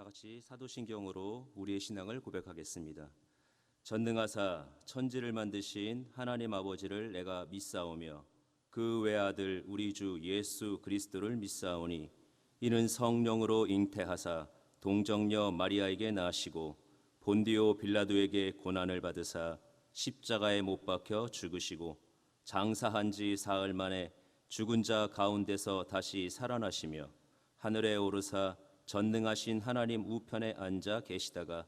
다 같이 사도신경으로 우리의 신앙을 고백하겠습니다. 전능하사 천지를 만드신 하나님 아버지를 내가 믿사오며 그 외아들 우리 주 예수 그리스도를 믿사오니 이는 성령으로 잉태하사 동정녀 마리아에게 나시고 본디오 빌라도에게 고난을 받으사 십자가에 못 박혀 죽으시고 장사한 지 사흘 만에 죽은 자 가운데서 다시 살아나시며 하늘에 오르사 전능하신 하나님 우편에 앉아 계시다가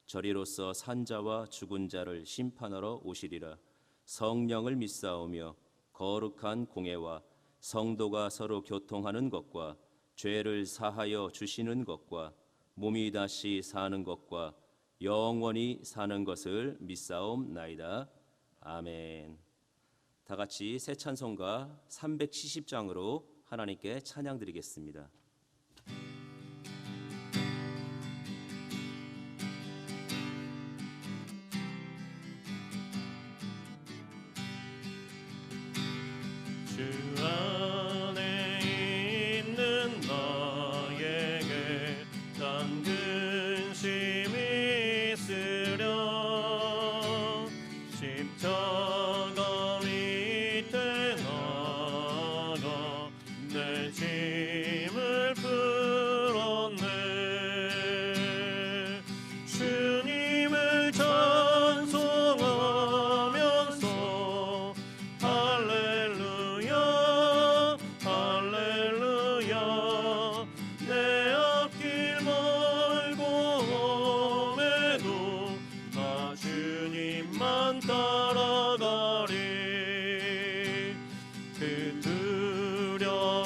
저리로서 산자와 죽은 자를 심판하러 오시리라. 성령을 믿사오며 거룩한 공예와 성도가 서로 교통하는 것과 죄를 사하여 주시는 것과 몸이 다시 사는 것과 영원히 사는 것을 믿사옵나이다. 아멘. 다 같이 새 찬송가 370장으로 하나님께 찬양 드리겠습니다. 주 안에 있는 나에게 난 근심이 있으랴 십자가 밑에 나가 내 짐을 풀었네. 주님을 찬송하면서 할렐루야 할렐루야 내 앞길 멀고 험해도 나 주님만 따라가리. 그 두려움이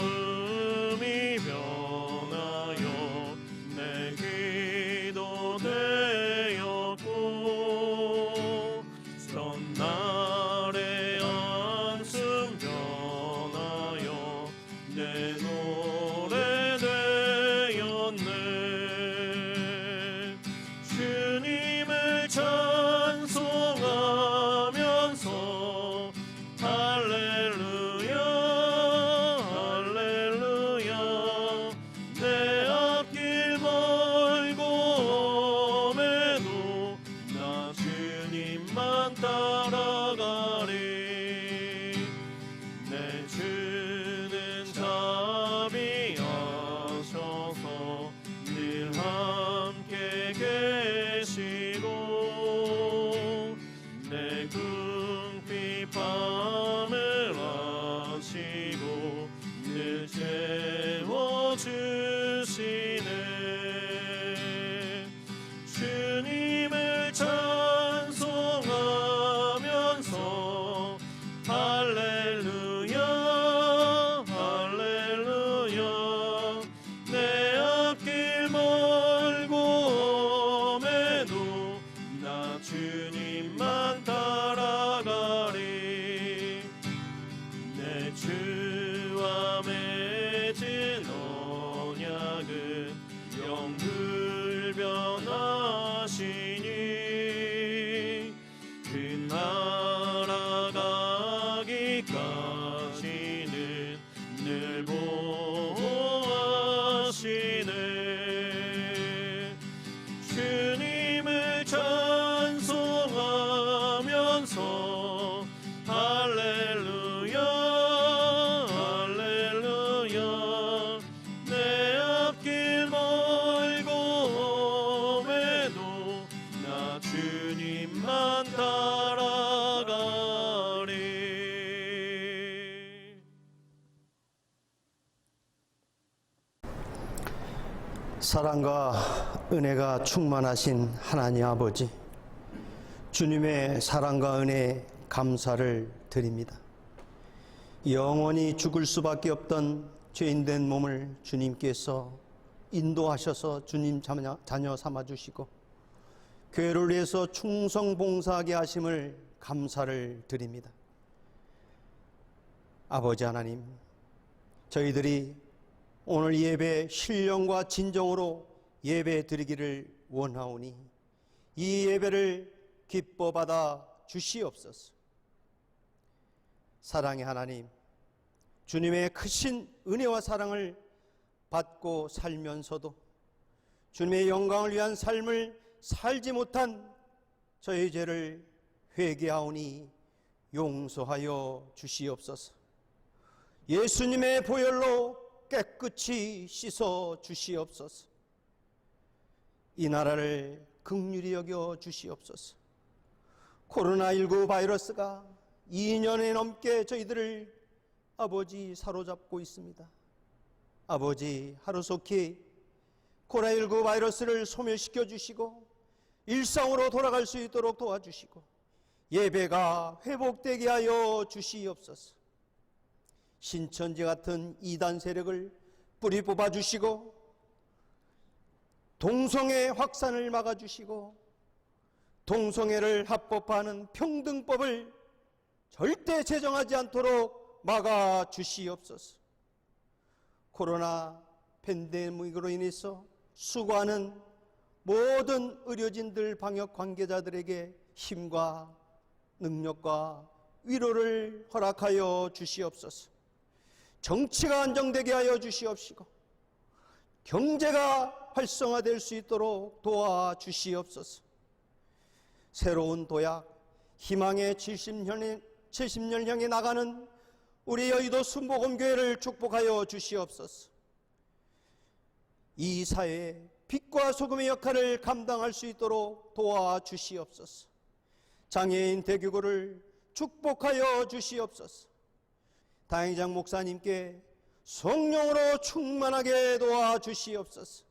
변하여 내 기도 되었고 전날의 안숨 변하여 내 노래 되었네. 주님을 찬송하면서 할렐루야 할렐루야 내 앞길 멀고 험해도 나 주님만 따라가리. 내 주는 자비하셔서 늘 함께 계시고 내 궁핍 밤을 아시고 늘 채워주시네. 주님을 찬송하면서 할렐루야 할렐루야 내 앞길 멀고 험해도 나 주님만 따라가리. 내 주와 맺은 언약은 영불변하시니 그 나라 가기까지는 늘 보호하시네. 주님을 찬송하면서 할렐루야 할렐루야 내 앞길 멀고 험해도 나 주님만 따라가리. 사랑과 은혜가 충만하신 하나님 아버지, 주님의 사랑과 은혜에 감사를 드립니다. 영원히 죽을 수밖에 없던 죄인된 몸을 주님께서 인도하셔서 주님 자녀 삼아주시고 교회를 위해서 충성봉사하게 하심을 감사를 드립니다. 아버지 하나님, 저희들이 오늘 예배 신령과 진정으로 예배 드리기를 원하오니 이 예배를 기뻐 받아 주시옵소서. 사랑의 하나님, 주님의 크신 은혜와 사랑을 받고 살면서도 주님의 영광을 위한 삶을 살지 못한 저의 죄를 회개하오니 용서하여 주시옵소서. 예수님의 보혈로 깨끗이 씻어 주시옵소서. 이 나라를 긍휼히 여겨 주시옵소서. 코로나19 바이러스가 2년에 넘게 저희들을 아버지 사로잡고 있습니다. 아버지 하루속히 코로나19 바이러스를 소멸시켜 주시고 일상으로 돌아갈 수 있도록 도와주시고 예배가 회복되게 하여 주시옵소서. 신천지 같은 이단 세력을 뿌리 뽑아 주시고 동성애 확산을 막아 주시고 동성애를 합법화하는 평등법을 절대 제정하지 않도록 막아 주시옵소서. 코로나 팬데믹으로 인해서 수고하는 모든 의료진들, 방역 관계자들에게 힘과 능력과 위로를 허락하여 주시옵소서. 정치가 안정되게 하여 주시옵시고 경제가 활성화될 수 있도록 도와주시옵소서. 새로운 도약, 희망의 70년 향해 나가는 우리 여의도 순복음교회를 축복하여 주시옵소서. 이 사회에 빛과 소금의 역할을 감당할 수 있도록 도와주시옵소서. 장애인 대교구를 축복하여 주시옵소서. 다행장 목사님께 성령으로 충만하게 도와주시옵소서.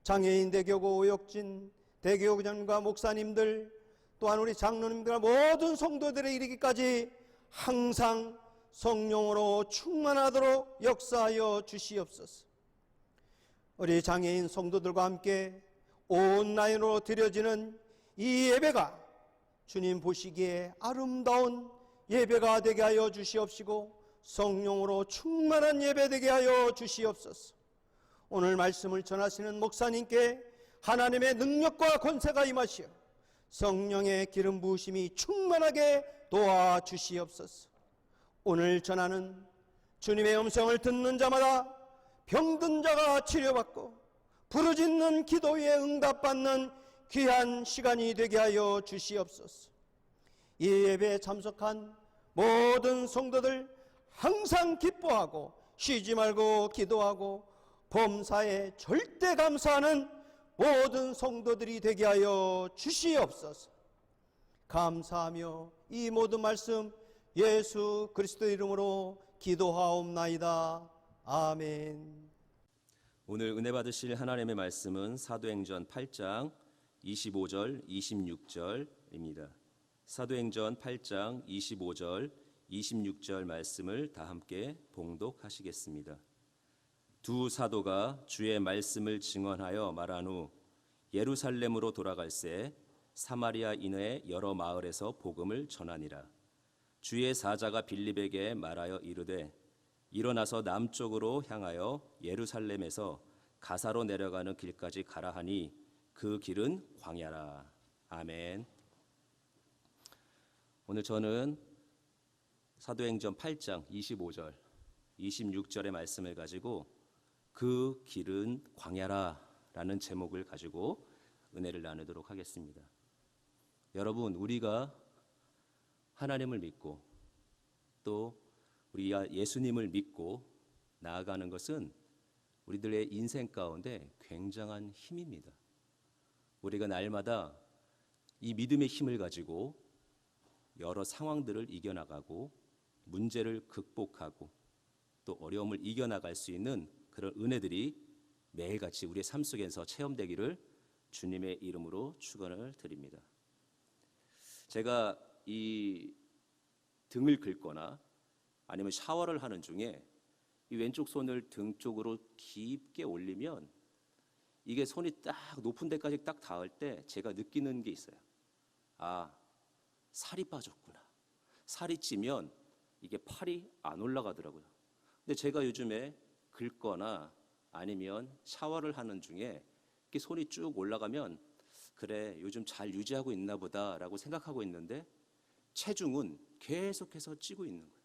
장애인 대교구 오역진 대교구장과 목사님들 또한 우리 장로님들과 모든 성도들에 이르기까지 항상 성령으로 충만하도록 역사하여 주시옵소서. 우리 장애인 성도들과 함께 온라인으로 드려지는 이 예배가 주님 보시기에 아름다운 예배가 되게 하여 주시옵시고 성령으로 충만한 예배 되게 하여 주시옵소서. 오늘 말씀을 전하시는 목사님께 하나님의 능력과 권세가 임하시어 성령의 기름 부으심이 충만하게 도와주시옵소서. 오늘 전하는 주님의 음성을 듣는 자마다 병든 자가 치료받고 부르짖는 기도에 응답받는 귀한 시간이 되게 하여 주시옵소서. 이 예배에 참석한 모든 성도들 항상 기뻐하고 쉬지 말고 기도하고 범사에 절대 감사하는 모든 성도들이 되게 하여 주시옵소서. 감사하며 이 모든 말씀 예수 그리스도 이름으로 기도하옵나이다. 아멘. 오늘 은혜 받으실 하나님의 말씀은 사도행전 8장 25절 26절입니다. 사도행전 8장 25절 26절 말씀을 다 함께 봉독하시겠습니다. 두 사도가 주의 말씀을 증언하여 말한 후 예루살렘으로 돌아갈새 사마리아 이내의 여러 마을에서 복음을 전하니라. 주의 사자가 빌립에게 말하여 이르되 일어나서 남쪽으로 향하여 예루살렘에서 가사로 내려가는 길까지 가라 하니 그 길은 광야라. 아멘. 오늘 저는 사도행전 8장 25절 26절의 말씀을 가지고 그 길은 광야라 라는 제목을 가지고 은혜를 나누도록 하겠습니다. 여러분, 우리가 하나님을 믿고 또 우리 예수님을 믿고 나아가는 것은 우리들의 인생 가운데 굉장한 힘입니다. 우리가 날마다 이 믿음의 힘을 가지고 여러 상황들을 이겨나가고 문제를 극복하고 또 어려움을 이겨나갈 수 있는 그런 은혜들이 매일같이 우리의 삶 속에서 체험되기를 주님의 이름으로 축원을 드립니다. 제가 이 등을 긁거나 아니면 샤워를 하는 중에 이 왼쪽 손을 등 쪽으로 깊게 올리면 이게 손이 딱 높은 데까지 딱 닿을 때 제가 느끼는 게 있어요. 아, 살이 빠졌구나. 살이 찌면 이게 팔이 안 올라가더라고요. 근데 제가 요즘에 긁거나 아니면 샤워를 하는 중에 이렇게 손이 쭉 올라가면 그래, 요즘 잘 유지하고 있나 보다라고 생각하고 있는데 체중은 계속해서 찌고 있는 거예요.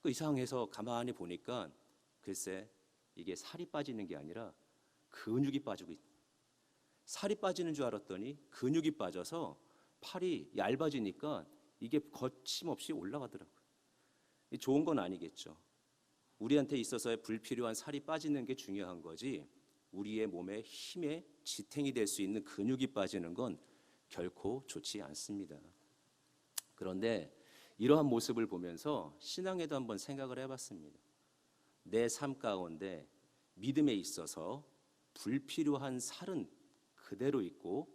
그 이상해서 가만히 보니까 글쎄 이게 살이 빠지는 게 아니라 근육이 빠지고 있는 거예요. 살이 빠지는 줄 알았더니 근육이 빠져서 팔이 얇아지니까 이게 거침없이 올라가더라고요. 좋은 건 아니겠죠. 우리한테 있어서의 불필요한 살이 빠지는 게 중요한 거지, 우리의 몸에 힘에 지탱이 될 수 있는 근육이 빠지는 건 결코 좋지 않습니다. 그런데 이러한 모습을 보면서 신앙에도 한번 생각을 해봤습니다. 내 삶 가운데 믿음에 있어서 불필요한 살은 그대로 있고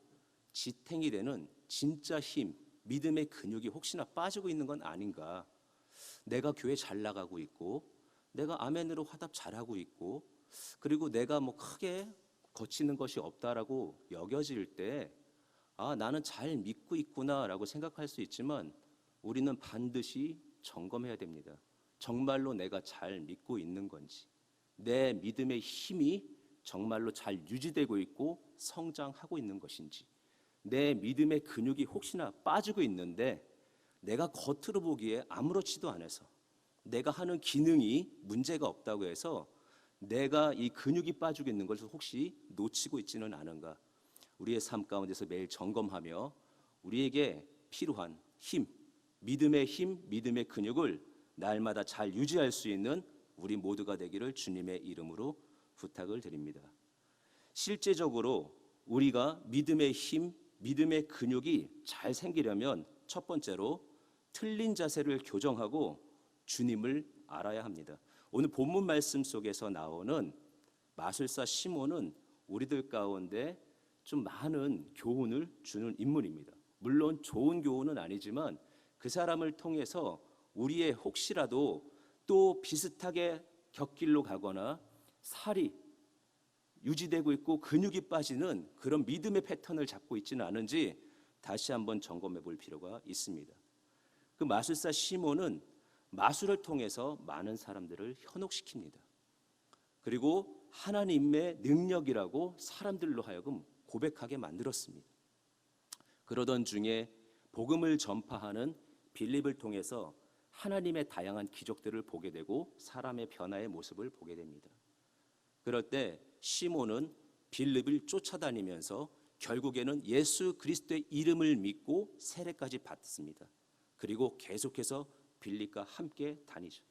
지탱이 되는 진짜 힘, 믿음의 근육이 혹시나 빠지고 있는 건 아닌가. 내가 교회 잘 나가고 있고, 내가 아멘으로 화답 잘하고 있고, 그리고 내가 뭐 크게 거치는 것이 없다라고 여겨질 때, 아, 나는 잘 믿고 있구나라고 생각할 수 있지만, 우리는 반드시 점검해야 됩니다. 정말로 내가 잘 믿고 있는 건지, 내 믿음의 힘이 정말로 잘 유지되고 있고 성장하고 있는 것인지, 내 믿음의 근육이 혹시나 빠지고 있는데 내가 겉으로 보기에 아무렇지도 않아서, 내가 하는 기능이 문제가 없다고 해서 내가 이 근육이 빠지고 있는 것을 혹시 놓치고 있지는 않은가. 우리의 삶 가운데서 매일 점검하며 우리에게 필요한 힘, 믿음의 힘, 믿음의 근육을 날마다 잘 유지할 수 있는 우리 모두가 되기를 주님의 이름으로 부탁을 드립니다. 실제적으로 우리가 믿음의 힘, 믿음의 근육이 잘 생기려면 첫 번째로 틀린 자세를 교정하고 주님을 알아야 합니다. 오늘 본문 말씀 속에서 나오는 마술사 시몬은 우리들 가운데 좀 많은 교훈을 주는 인물입니다. 물론 좋은 교훈은 아니지만 그 사람을 통해서 우리의 혹시라도 또 비슷하게 곁길로 가거나 살이 유지되고 있고 근육이 빠지는 그런 믿음의 패턴을 잡고 있지는 않은지 다시 한번 점검해 볼 필요가 있습니다. 그 마술사 시몬은 마술을 통해서 많은 사람들을 현혹시킵니다. 그리고 하나님의 능력이라고 사람들로 하여금 고백하게 만들었습니다. 그러던 중에 복음을 전파하는 빌립을 통해서 하나님의 다양한 기적들을 보게 되고 사람의 변화의 모습을 보게 됩니다. 그럴 때 시몬은 빌립을 쫓아다니면서 결국에는 예수 그리스도의 이름을 믿고 세례까지 받습니다. 그리고 계속해서 빌립과 함께 다니죠.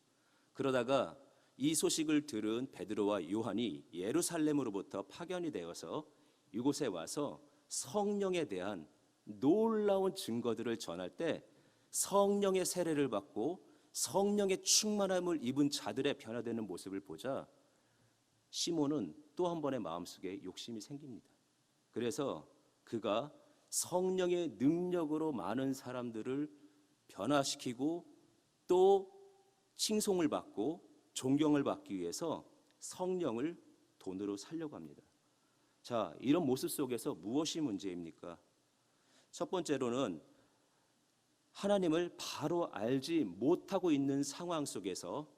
그러다가 이 소식을 들은 베드로와 요한이 예루살렘으로부터 파견이 되어서 이곳에 와서 성령에 대한 놀라운 증거들을 전할 때 성령의 세례를 받고 성령의 충만함을 입은 자들의 변화되는 모습을 보자 시몬은 또 한 번의 마음속에 욕심이 생깁니다. 그래서 그가 성령의 능력으로 많은 사람들을 변화시키고 또 칭송을 받고 존경을 받기 위해서 성령을 돈으로 살려고 합니다. 자, 이런 모습 속에서 무엇이 문제입니까? 첫 번째로는 하나님을 바로 알지 못하고 있는 상황 속에서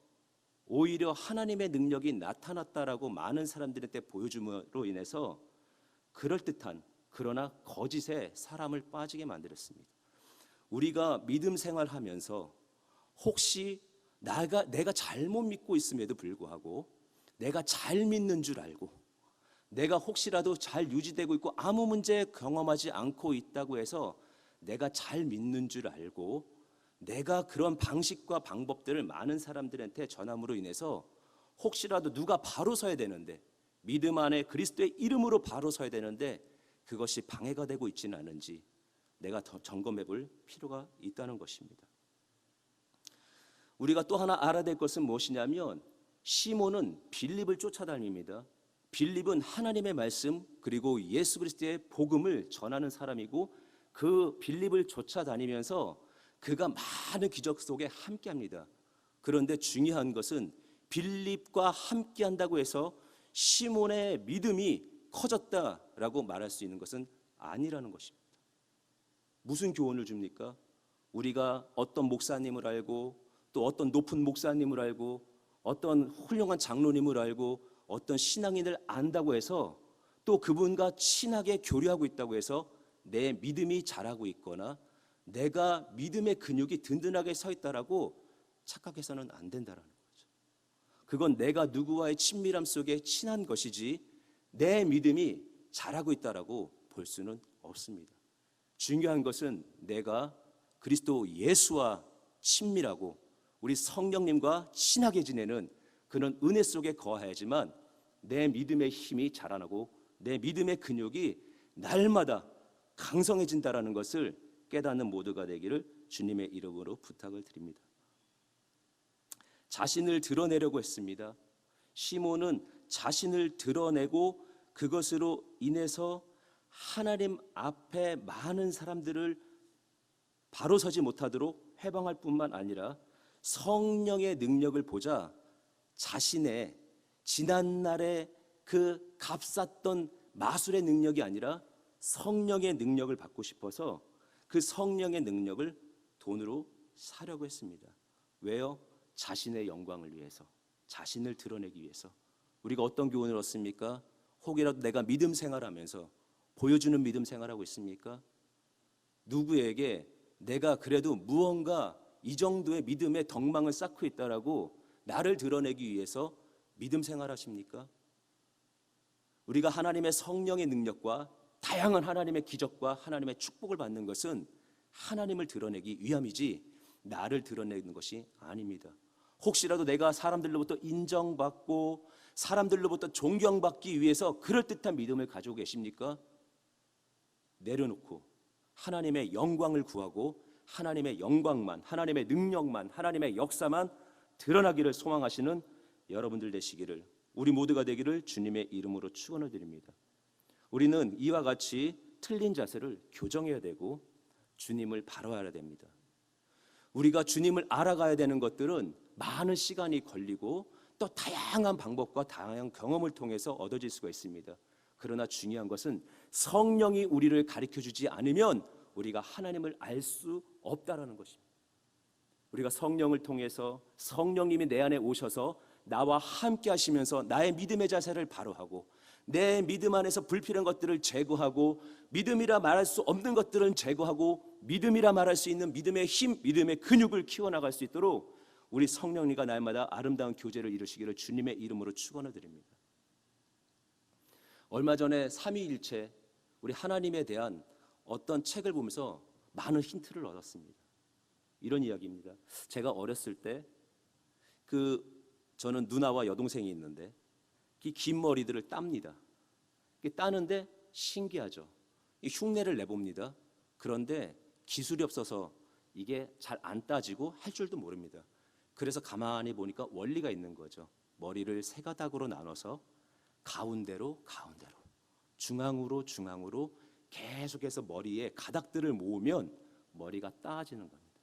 오히려 하나님의 능력이 나타났다라고 많은 사람들한테 보여줌으로 인해서 그럴듯한 그러나 거짓에 사람을 빠지게 만들었습니다. 우리가 믿음 생활하면서 혹시 내가 잘못 믿고 있음에도 불구하고 내가 잘 믿는 줄 알고 내가 혹시라도 잘 유지되고 있고 아무 문제 경험하지 않고 있다고 해서 내가 잘 믿는 줄 알고 내가 그런 방식과 방법들을 많은 사람들한테 전함으로 인해서 혹시라도 누가 바로 서야 되는데 믿음 안에 그리스도의 이름으로 바로 서야 되는데 그것이 방해가 되고 있지는 않은지 내가 더 점검해 볼 필요가 있다는 것입니다. 우리가 또 하나 알아야 될 것은 무엇이냐면 시몬은 빌립을 쫓아다닙니다. 빌립은 하나님의 말씀 그리고 예수 그리스도의 복음을 전하는 사람이고 그 빌립을 쫓아다니면서 그가 많은 기적 속에 함께합니다. 그런데 중요한 것은 빌립과 함께한다고 해서 시몬의 믿음이 커졌다라고 말할 수 있는 것은 아니라는 것입니다. 무슨 교훈을 줍니까? 우리가 어떤 목사님을 알고 또 어떤 높은 목사님을 알고 어떤 훌륭한 장로님을 알고 어떤 신앙인을 안다고 해서 또 그분과 친하게 교류하고 있다고 해서 내 믿음이 자라고 있거나 내가 믿음의 근육이 든든하게 서 있다라고 착각해서는 안 된다라는 거죠. 그건 내가 누구와의 친밀함 속에 친한 것이지 내 믿음이 잘하고 있다라고 볼 수는 없습니다. 중요한 것은 내가 그리스도 예수와 친밀하고 우리 성령님과 친하게 지내는 그런 은혜 속에 거해야지만 내 믿음의 힘이 자라나고 내 믿음의 근육이 날마다 강성해진다라는 것을 깨닫는 모두가 되기를 주님의 이름으로 부탁을 드립니다. 자신을 드러내려고 했습니다. 시몬은 자신을 드러내고 그것으로 인해서 하나님 앞에 많은 사람들을 바로 서지 못하도록 해방할 뿐만 아니라 성령의 능력을 보자 자신의 지난날의 그 값쌌던 마술의 능력이 아니라 성령의 능력을 받고 싶어서 그 성령의 능력을 돈으로 사려고 했습니다. 왜요? 자신의 영광을 위해서, 자신을 드러내기 위해서. 우리가 어떤 교훈을 얻습니까? 혹이라도 내가 믿음 생활하면서 보여주는 믿음 생활하고 있습니까? 누구에게 내가 그래도 무언가 이 정도의 믿음의 덕망을 쌓고 있다라고 나를 드러내기 위해서 믿음 생활하십니까? 우리가 하나님의 성령의 능력과 다양한 하나님의 기적과 하나님의 축복을 받는 것은 하나님을 드러내기 위함이지 나를 드러내는 것이 아닙니다. 혹시라도 내가 사람들로부터 인정받고 사람들로부터 존경받기 위해서 그럴듯한 믿음을 가지고 계십니까? 내려놓고 하나님의 영광을 구하고 하나님의 영광만, 하나님의 능력만, 하나님의 역사만 드러나기를 소망하시는 여러분들 되시기를, 우리 모두가 되기를 주님의 이름으로 축원을 드립니다. 우리는 이와 같이 틀린 자세를 교정해야 되고 주님을 바라봐야 됩니다. 우리가 주님을 알아가야 되는 것들은 많은 시간이 걸리고 또 다양한 방법과 다양한 경험을 통해서 얻어질 수가 있습니다. 그러나 중요한 것은 성령이 우리를 가르쳐주지 않으면 우리가 하나님을 알 수 없다라는 것입니다. 우리가 성령을 통해서 성령님이 내 안에 오셔서 나와 함께 하시면서 나의 믿음의 자세를 바로하고 내 믿음 안에서 불필요한 것들을 제거하고 믿음이라 말할 수 없는 것들은 제거하고 믿음이라 말할 수 있는 믿음의 힘, 믿음의 근육을 키워나갈 수 있도록 우리 성령님과 날마다 아름다운 교제를 이루시기를 주님의 이름으로 축원을 드립니다. 얼마 전에 삼위일체 우리 하나님에 대한 어떤 책을 보면서 많은 힌트를 얻었습니다. 이런 이야기입니다. 제가 어렸을 때 저는 누나와 여동생이 있는데 이 긴 머리들을 땁니다. 따는데 신기하죠. 흉내를 내봅니다. 그런데 기술이 없어서 이게 잘 안 따지고 할 줄도 모릅니다. 그래서 가만히 보니까 원리가 있는 거죠. 머리를 세 가닥으로 나눠서 가운데로 중앙으로 계속해서 머리에 가닥들을 모으면 머리가 따지는 겁니다.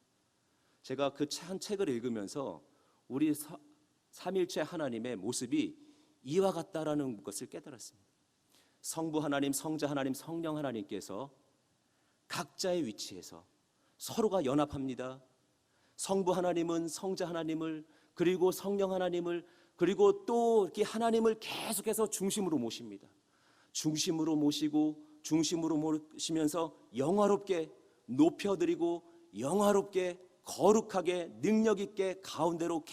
제가 그 한 책을 읽으면서 우리 삼일체 하나님의 모습이 이와 같다라는 것을 깨달았습니다. 성부 하나님, 성자 하나님, 성령 하나님께서 각자의 위치에서 서로가 연합합니다. 성부 하나님은 성자 하나님을, 그리고 성령 하나님을, 그리고 또 이렇게 하나님을 계속해서 중심으로 모십니다. 중심으로 모시면서 영화롭게 높여드리고 영화롭게 거룩하게 능력 있게 가운데로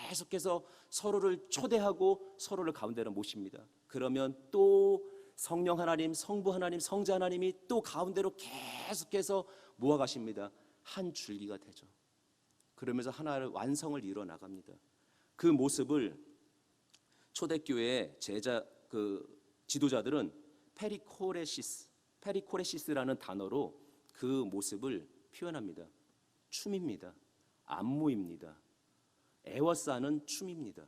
계속해서 서로를 초대하고 서로를 가운데로 모십니다. 그러면 또 성령 하나님, 성부 하나님, 성자 하나님이 또 가운데로 계속해서 모아가십니다. 한 줄기가 되죠. 그러면서 하나의 완성을 이뤄 나갑니다. 그 모습을 초대교회의 지도자들은 페리코레시스라는 단어로 그 모습을 표현합니다. 춤입니다. 안무입니다. 애워싸는 춤입니다.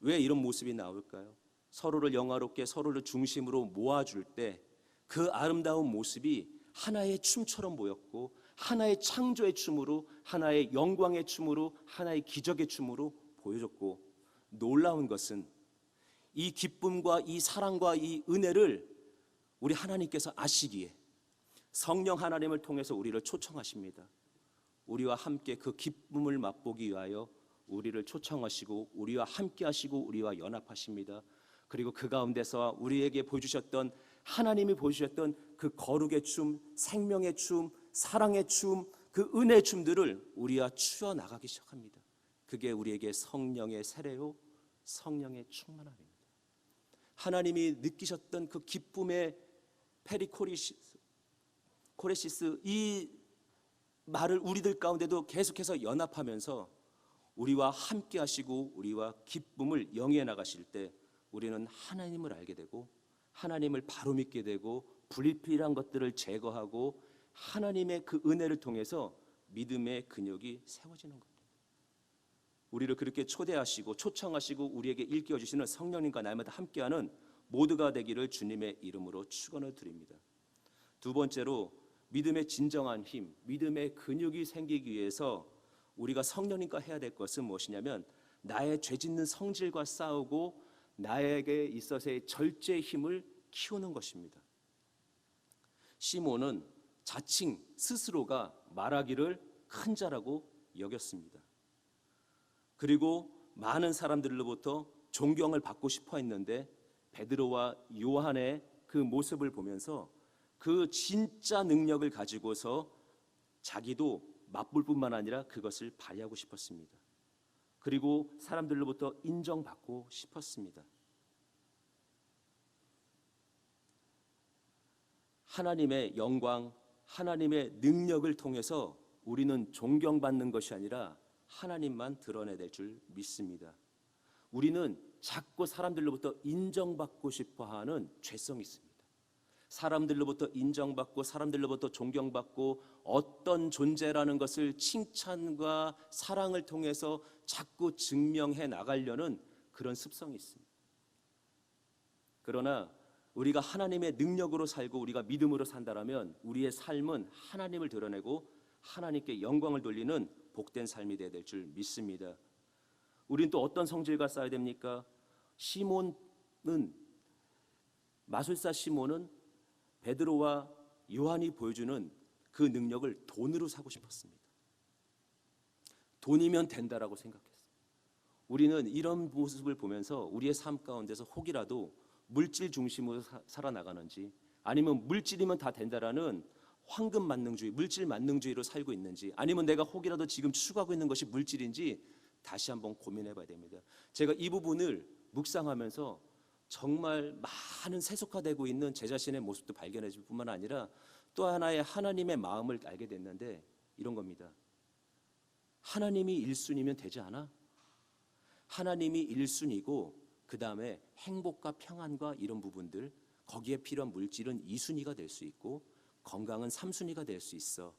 왜 이런 모습이 나올까요? 서로를 영화롭게 서로를 중심으로 모아줄 때 그 아름다운 모습이 하나의 춤처럼 보였고 하나의 창조의 춤으로, 하나의 영광의 춤으로, 하나의 기적의 춤으로 보여줬고, 놀라운 것은 이 기쁨과 이 사랑과 이 은혜를 우리 하나님께서 아시기에 성령 하나님을 통해서 우리를 초청하십니다. 우리와 함께 그 기쁨을 맛보기 위하여 우리를 초청하시고 우리와 함께 하시고 우리와 연합하십니다. 그리고 그 가운데서 우리에게 보여주셨던, 하나님이 보여주셨던 그 거룩의 춤, 생명의 춤, 사랑의 춤, 그 은혜의 춤들을 우리와 추어 나가기 시작합니다. 그게 우리에게 성령의 세례요, 성령의 충만함입니다. 하나님이 느끼셨던 그 기쁨의 코레시스, 이 말을 우리들 가운데도 계속해서 연합하면서 우리와 함께 하시고 우리와 기쁨을 영위해 나가실 때 우리는 하나님을 알게 되고 하나님을 바로 믿게 되고 불필요한 것들을 제거하고 하나님의 그 은혜를 통해서 믿음의 근육이 세워지는 겁니다. 우리를 그렇게 초대하시고 초청하시고 우리에게 일깨워 주시는 성령님과 날마다 함께하는 모두가 되기를 주님의 이름으로 축원을 드립니다. 두 번째로 믿음의 진정한 힘, 믿음의 근육이 생기기 위해서 우리가 성령님과 해야 될 것은 무엇이냐면 나의 죄짓는 성질과 싸우고 나에게 있어서의 절제의 힘을 키우는 것입니다. 시몬은 자칭 스스로가 말하기를 큰 자라고 여겼습니다. 그리고 많은 사람들로부터 존경을 받고 싶어 했는데 베드로와 요한의 그 모습을 보면서 그 진짜 능력을 가지고서 자기도 맛볼 뿐만 아니라 그것을 발휘하고 싶었습니다. 그리고 사람들로부터 인정받고 싶었습니다. 하나님의 영광, 하나님의 능력을 통해서 우리는 존경받는 것이 아니라 하나님만 드러내야 될 줄 믿습니다. 우리는 자꾸 사람들로부터 인정받고 싶어하는 죄성이 있습니다. 사람들로부터 인정받고 사람들로부터 존경받고 어떤 존재라는 것을 칭찬과 사랑을 통해서 자꾸 증명해 나가려는 그런 습성이 있습니다. 그러나 우리가 하나님의 능력으로 살고 우리가 믿음으로 산다라면 우리의 삶은 하나님을 드러내고 하나님께 영광을 돌리는 복된 삶이 되어야 될 줄 믿습니다. 우리는 또 어떤 성질과 싸워야 됩니까? 마술사 시몬은 베드로와 요한이 보여주는 그 능력을 돈으로 사고 싶었습니다. 돈이면 된다라고 생각했어요. 우리는 이런 모습을 보면서 우리의 삶 가운데서 혹이라도 물질 중심으로 살아나가는지 아니면 물질이면 다 된다라는 황금 만능주의, 물질 만능주의로 살고 있는지 아니면 내가 혹이라도 지금 추구하고 있는 것이 물질인지 다시 한번 고민해 봐야 됩니다. 제가 이 부분을 묵상하면서 정말 많은 세속화되고 있는 제 자신의 모습도 발견해 줄 뿐만 아니라 또 하나의 하나님의 마음을 알게 됐는데 이런 겁니다. 하나님이 1순위면 되지 않아? 하나님이 1순위고 그 다음에 행복과 평안과 이런 부분들 거기에 필요한 물질은 2순위가 될 수 있고 건강은 3순위가 될 수 있어.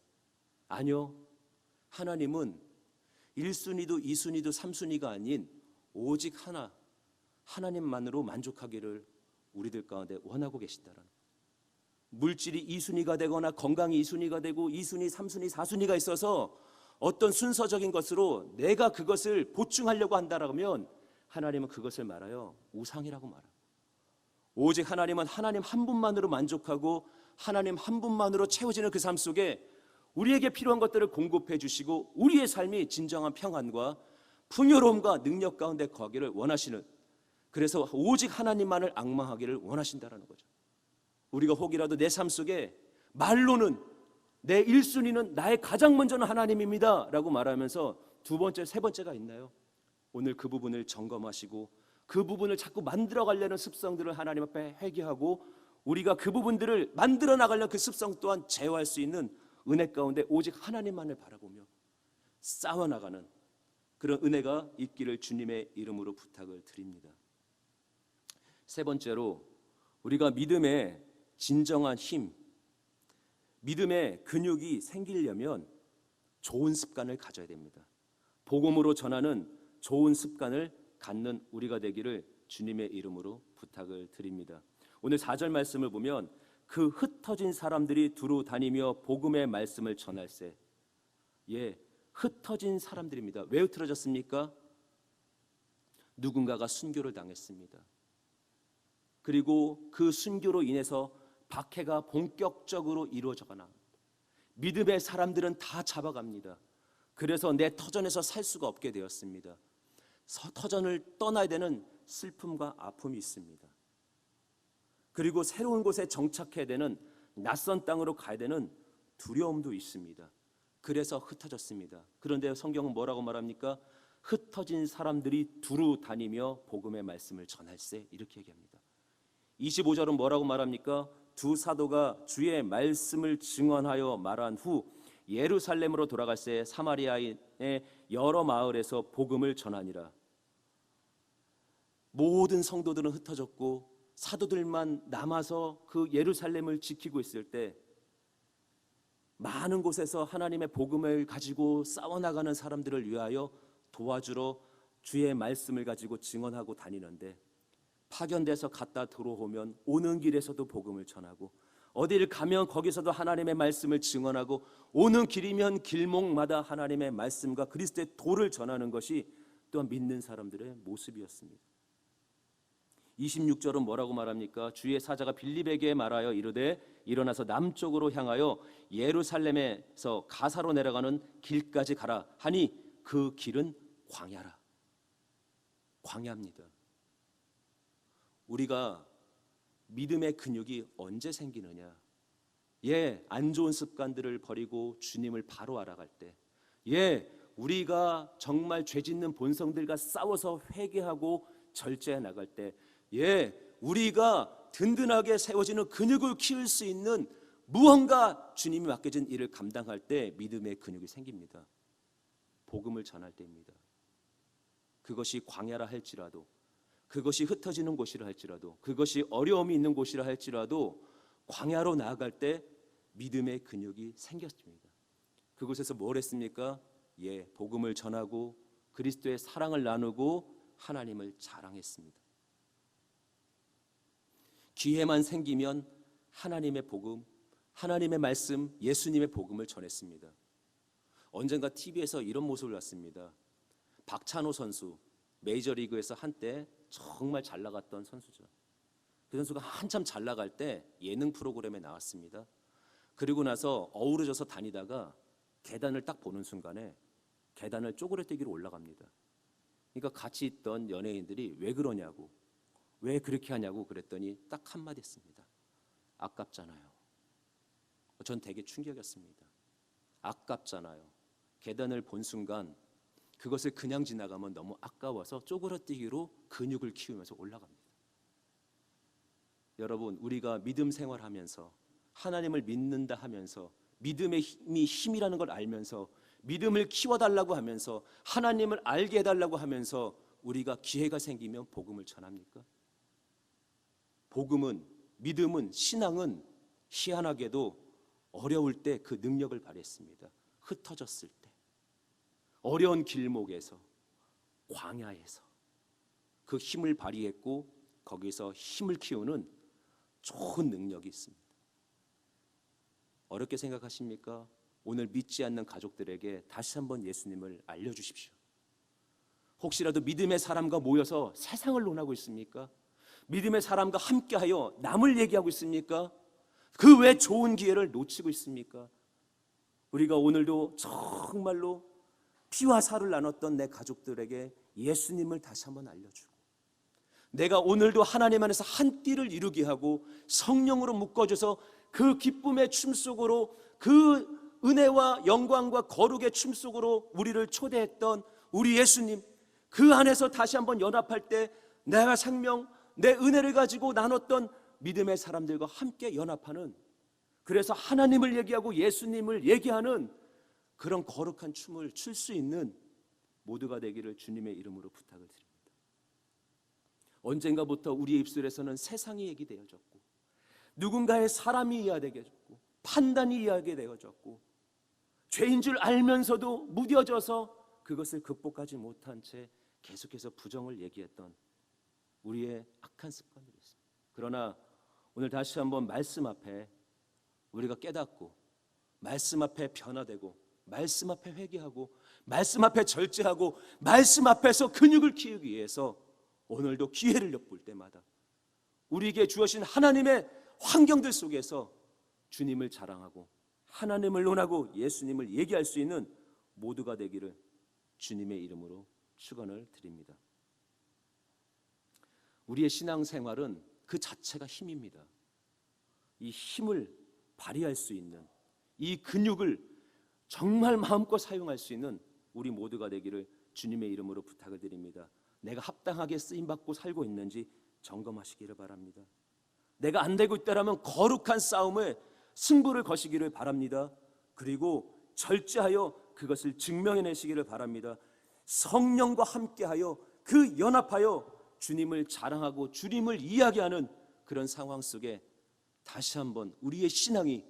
아니요. 하나님은 1순위도 2순위도 3순위가 아닌 오직 하나 하나님만으로 만족하기를 우리들 가운데 원하고 계신다라는 거예요. 물질이 2순위가 되거나 건강이 2순위가 되고 2순위, 3순위, 4순위가 있어서 어떤 순서적인 것으로 내가 그것을 보충하려고 한다라면 하나님은 그것을 말하여 우상이라고 말합니다. 오직 하나님은 하나님 한 분만으로 만족하고 하나님 한 분만으로 채워지는 그 삶 속에 우리에게 필요한 것들을 공급해 주시고 우리의 삶이 진정한 평안과 풍요로움과 능력 가운데 거하기를 원하시는, 그래서 오직 하나님만을 앙망하기를 원하신다라는 거죠. 우리가 혹이라도 내 삶 속에 말로는 내 1순위는 나의 가장 먼저는 하나님입니다 라고 말하면서 두 번째, 세 번째가 있나요? 오늘 그 부분을 점검하시고 그 부분을 자꾸 만들어 가려는 습성들을 하나님 앞에 회개하고 우리가 그 부분들을 만들어 나가려는 그 습성 또한 제어할 수 있는 은혜 가운데 오직 하나님만을 바라보며 싸워나가는 그런 은혜가 있기를 주님의 이름으로 부탁을 드립니다. 세 번째로 우리가 믿음의 진정한 힘, 믿음의 근육이 생기려면 좋은 습관을 가져야 됩니다. 복음으로 전하는 좋은 습관을 갖는 우리가 되기를 주님의 이름으로 부탁을 드립니다. 오늘 4절 말씀을 보면 그 흩어진 사람들이 두루 다니며 복음의 말씀을 전할세. 흩어진 사람들입니다. 왜 흩어졌습니까? 누군가가 순교를 당했습니다. 그리고 그 순교로 인해서 박해가 본격적으로 이루어져가나 믿음의 사람들은 다 잡아갑니다. 그래서 내 터전에서 살 수가 없게 되었습니다. 터전을 떠나야 되는 슬픔과 아픔이 있습니다. 그리고 새로운 곳에 정착해야 되는 낯선 땅으로 가야 되는 두려움도 있습니다. 그래서 흩어졌습니다. 그런데 성경은 뭐라고 말합니까? 흩어진 사람들이 두루 다니며 복음의 말씀을 전할세, 이렇게 얘기합니다. 25절은 뭐라고 말합니까? 두 사도가 주의 말씀을 증언하여 말한 후 예루살렘으로 돌아갈새 사마리아의 여러 마을에서 복음을 전하니라. 모든 성도들은 흩어졌고 사도들만 남아서 그 예루살렘을 지키고 있을 때 많은 곳에서 하나님의 복음을 가지고 싸워나가는 사람들을 위하여 도와주러 주의 말씀을 가지고 증언하고 다니는데, 파견돼서 갔다 들어오면 오는 길에서도 복음을 전하고, 어디를 가면 거기서도 하나님의 말씀을 증언하고, 오는 길이면 길목마다 하나님의 말씀과 그리스도의 도를 전하는 것이 또한 믿는 사람들의 모습이었습니다. 26절은 뭐라고 말합니까? 주의 사자가 빌립에게 말하여 이르되 일어나서 남쪽으로 향하여 예루살렘에서 가사로 내려가는 길까지 가라 하니 그 길은 광야라. 광야입니다. 우리가 믿음의 근육이 언제 생기느냐? 안 좋은 습관들을 버리고 주님을 바로 알아갈 때, 우리가 정말 죄 짓는 본성들과 싸워서 회개하고 절제해 나갈 때, 우리가 든든하게 세워지는 근육을 키울 수 있는 무언가 주님이 맡겨진 일을 감당할 때 믿음의 근육이 생깁니다. 복음을 전할 때입니다. 그것이 광야라 할지라도, 그것이 흩어지는 곳이라 할지라도, 그것이 어려움이 있는 곳이라 할지라도 광야로 나아갈 때 믿음의 근육이 생겼습니다. 그곳에서 뭘 했습니까? 복음을 전하고 그리스도의 사랑을 나누고 하나님을 자랑했습니다. 기회만 생기면 하나님의 복음, 하나님의 말씀, 예수님의 복음을 전했습니다. 언젠가 TV에서 이런 모습을 봤습니다. 박찬호 선수, 메이저리그에서 한때 정말 잘 나갔던 선수죠. 그 선수가 한참 잘 나갈 때 예능 프로그램에 나왔습니다. 그리고 나서 어우러져서 다니다가 계단을 딱 보는 순간에 계단을 쪼그려뜨기로 올라갑니다. 그러니까 같이 있던 연예인들이 왜 그러냐고, 왜 그렇게 하냐고 그랬더니 딱 한마디 했습니다. 아깝잖아요. 전 되게 충격이었습니다. 아깝잖아요. 계단을 본 순간 그것을 그냥 지나가면 너무 아까워서 쪼그려뜨기로 근육을 키우면서 올라갑니다. 여러분, 우리가 믿음 생활하면서 하나님을 믿는다 하면서 믿음의 힘이라는 걸 알면서 믿음을 키워달라고 하면서 하나님을 알게 해달라고 하면서 우리가 기회가 생기면 복음을 전합니까? 복음은, 믿음은, 신앙은 희한하게도 어려울 때 그 능력을 발휘했습니다. 흩어졌을 때, 어려운 길목에서, 광야에서 그 힘을 발휘했고 거기서 힘을 키우는 좋은 능력이 있습니다. 어렵게 생각하십니까? 오늘 믿지 않는 가족들에게 다시 한번 예수님을 알려주십시오. 혹시라도 믿음의 사람과 모여서 세상을 논하고 있습니까? 믿음의 사람과 함께하여 남을 얘기하고 있습니까? 그 외 좋은 기회를 놓치고 있습니까? 우리가 오늘도 정말로 피와 살을 나눴던 내 가족들에게 예수님을 다시 한번 알려주고, 내가 오늘도 하나님 안에서 한 띠를 이루게 하고 성령으로 묶어줘서 그 기쁨의 춤 속으로, 그 은혜와 영광과 거룩의 춤 속으로 우리를 초대했던 우리 예수님, 그 안에서 다시 한번 연합할 때 내가 생명, 내 은혜를 가지고 나눴던 믿음의 사람들과 함께 연합하는, 그래서 하나님을 얘기하고 예수님을 얘기하는 그런 거룩한 춤을 출 수 있는 모두가 되기를 주님의 이름으로 부탁을 드립니다. 언젠가부터 우리의 입술에서는 세상이 얘기되어졌고, 누군가의 사람이 이야기되어졌고, 판단이 이야기되어졌고, 죄인 줄 알면서도 무뎌져서 그것을 극복하지 못한 채 계속해서 부정을 얘기했던 우리의 악한 습관들이 있습니다. 그러나 오늘 다시 한번 말씀 앞에 우리가 깨닫고, 말씀 앞에 변화되고, 말씀 앞에 회개하고, 말씀 앞에 절제하고, 말씀 앞에서 근육을 키우기 위해서 오늘도 기회를 엿볼 때마다 우리에게 주어진 하나님의 환경들 속에서 주님을 자랑하고 하나님을 논하고 예수님을 얘기할 수 있는 모두가 되기를 주님의 이름으로 축원을 드립니다. 우리의 신앙생활은 그 자체가 힘입니다. 이 힘을 발휘할 수 있는, 이 근육을 정말 마음껏 사용할 수 있는 우리 모두가 되기를 주님의 이름으로 부탁을 드립니다. 내가 합당하게 쓰임받고 살고 있는지 점검하시기를 바랍니다. 내가 안 되고 있다라면 거룩한 싸움에 승부를 거시기를 바랍니다. 그리고 절제하여 그것을 증명해내시기를 바랍니다. 성령과 함께하여 그 연합하여 주님을 자랑하고 주님을 이야기하는 그런 상황 속에 다시 한번 우리의 신앙이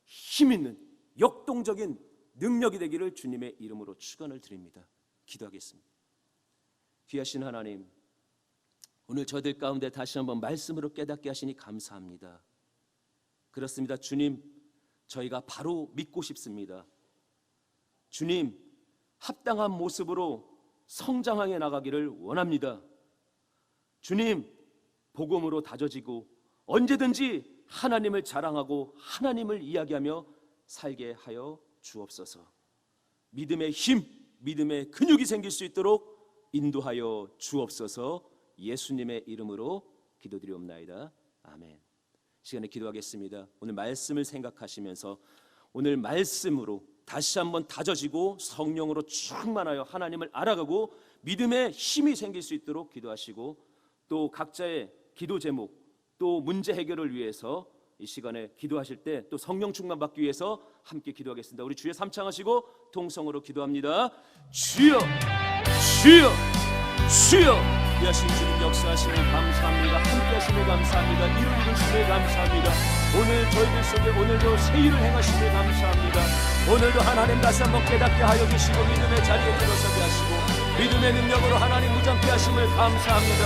힘있는 역동적인 능력이 되기를 주님의 이름으로 축원을 드립니다. 기도하겠습니다. 귀하신 하나님, 오늘 저들 가운데 다시 한번 말씀으로 깨닫게 하시니 감사합니다. 그렇습니다. 주님, 저희가 바로 믿고 싶습니다. 주님, 합당한 모습으로 성장하게 나가기를 원합니다. 주님, 복음으로 다져지고 언제든지 하나님을 자랑하고 하나님을 이야기하며 살게 하여 주옵소서. 믿음의 힘, 믿음의 근육이 생길 수 있도록 인도하여 주옵소서. 예수님의 이름으로 기도드리옵나이다. 아멘. 시간에 기도하겠습니다. 오늘 말씀을 생각하시면서 오늘 말씀으로 다시 한번 다져지고 성령으로 충만하여 하나님을 알아가고 믿음의 힘이 생길 수 있도록 기도하시고, 또 각자의 기도 제목, 또 문제 해결을 위해서 이 시간에 기도하실 때 또 성령 충만 받기 위해서 함께 기도하겠습니다. 우리 주의 삼창하시고 통성으로 기도합니다. 주여, 주여, 주여. 귀하신 주님 역사하심을 감사합니다. 함께 하심을 감사합니다. 일을 이루심을 감사합니다. 오늘 저희들 속에 오늘도 새 일을 행하심을 감사합니다. 오늘도 하나님 다시 한번 깨닫게 하여 주시고 믿음의 자리에 들어서게 하시고 믿음의 능력으로 하나님 무장케 하심을 감사합니다.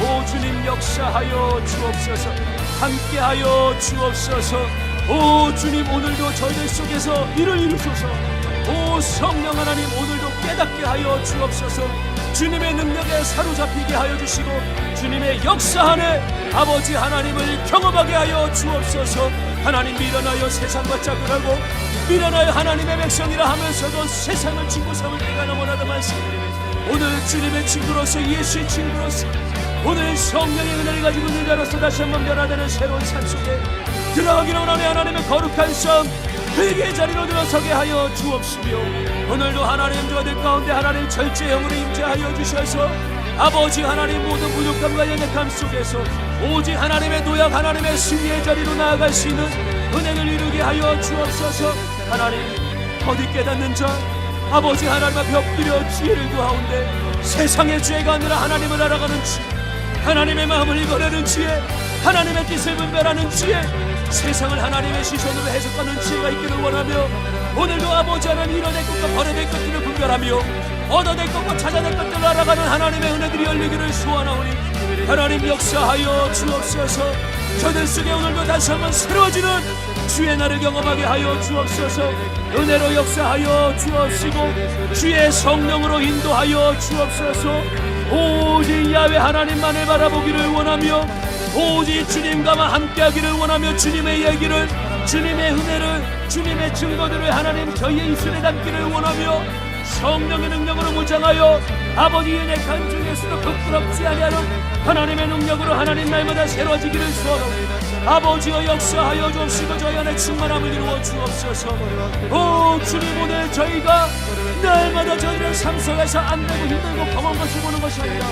오 주님 역사하여 주옵소서. 함께하여 주옵소서. 오 주님, 오늘도 저희들 속에서 일을 이루소서. 오 성령 하나님, 오늘도 깨닫게 하여 주옵소서. 주님의 능력에 사로잡히게 하여 주시고 주님의 역사 안에 아버지 하나님을 경험하게 하여 주옵소서. 하나님, 미련하여 세상과 짝을하고 미련하여 하나님의 백성이라 하면서도 세상을 친구 삼을 때가 너무나 많습니다. 오늘 주님의 친구로서, 예수의 친구로서, 오늘 성령의 은혜를 가지고 있는 자로서 다시 한번 변화되는 새로운 삶 속에 들어가기를 원하며 하나님의 거룩한 삶, 회개의 자리로 들어서게 하여 주옵시며, 오늘도 하나님 저들 가운데 하나님 절제형으로 임재하여 주셔서 아버지 하나님 모든 부족함과 연약함 속에서 오직 하나님의 노약, 하나님의 승리의 자리로 나아갈 수 있는 은혜를 이루게 하여 주옵소서. 하나님, 거듭 깨닫는 자, 아버지 하나님 앞에 엎드려 지혜를 구하온데 세상의 죄가 아니라 하나님을 알아가는 지혜, 하나님의 마음을 읽어내는 지혜, 하나님의 뜻을 분별하는 지혜, 세상을 하나님의 시선으로 해석하는 지혜가 있기를 원하며, 오늘도 아버지 하나님 이뤄낼 것과 버려낼 것들을 분별하며 얻어낼 것과 찾아낼 것들을 알아가는 하나님의 은혜들이 열리기를 소원하오니 하나님 역사하여 주옵소서. 저들 속에 오늘도 다시 한번 새로워지는 주의 날을 경험하게 하여 주옵소서. 은혜로 역사하여 주옵시고 주의 성령으로 인도하여 주옵소서. 오직 야훼 하나님만을 바라보기를 원하며 오직 주님과만 함께하기를 원하며 주님의 얘기를, 주님의 은혜를, 주님의 증거들을 하나님 저희의 입술에 담기를 원하며 성령의 능력으로 무장하여 아버지의 연약한 중에서도 부끄럽지 아니하는 하나님의 능력으로 하나님 날마다 새로워지기를 소원합니다. 아버지여 역사하여 주옵시고 저희 안에 충만함을 이루어 주옵소서. 오 주님, 오늘 저희가 날마다 저희의 삶 속에서 안 되고 힘들고 경험한 것을 보는 것이 아니라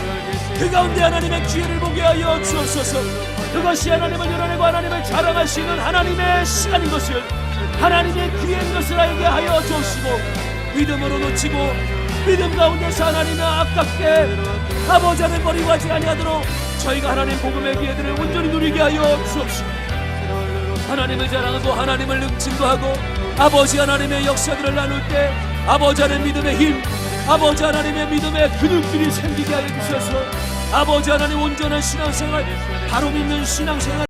그 가운데 하나님의 기회를 보게 하여 주옵소서. 그것이 하나님을 드러내고 하나님을 자랑할 수 있는 하나님의 시간인 것을, 하나님의 기회인 것을 알게 하여 주옵시고 믿음으로 놓치고 믿음 가운데서 하나님의 아깝게 아버지 하나님 버리고 하지 아니하도록 저희가 하나님 복음의 기회들을 온전히 누리게 하여 주옵시고 하나님을 자랑하고 하나님을 증거하고 아버지 하나님의 역사들을 나눌 때 아버지 하나님 믿음의 힘, 아버지 하나님의 믿음의 근육들이 생기게 하여 주셔서 아버지 하나님 온전한 신앙생활, 바로 믿는 신앙생활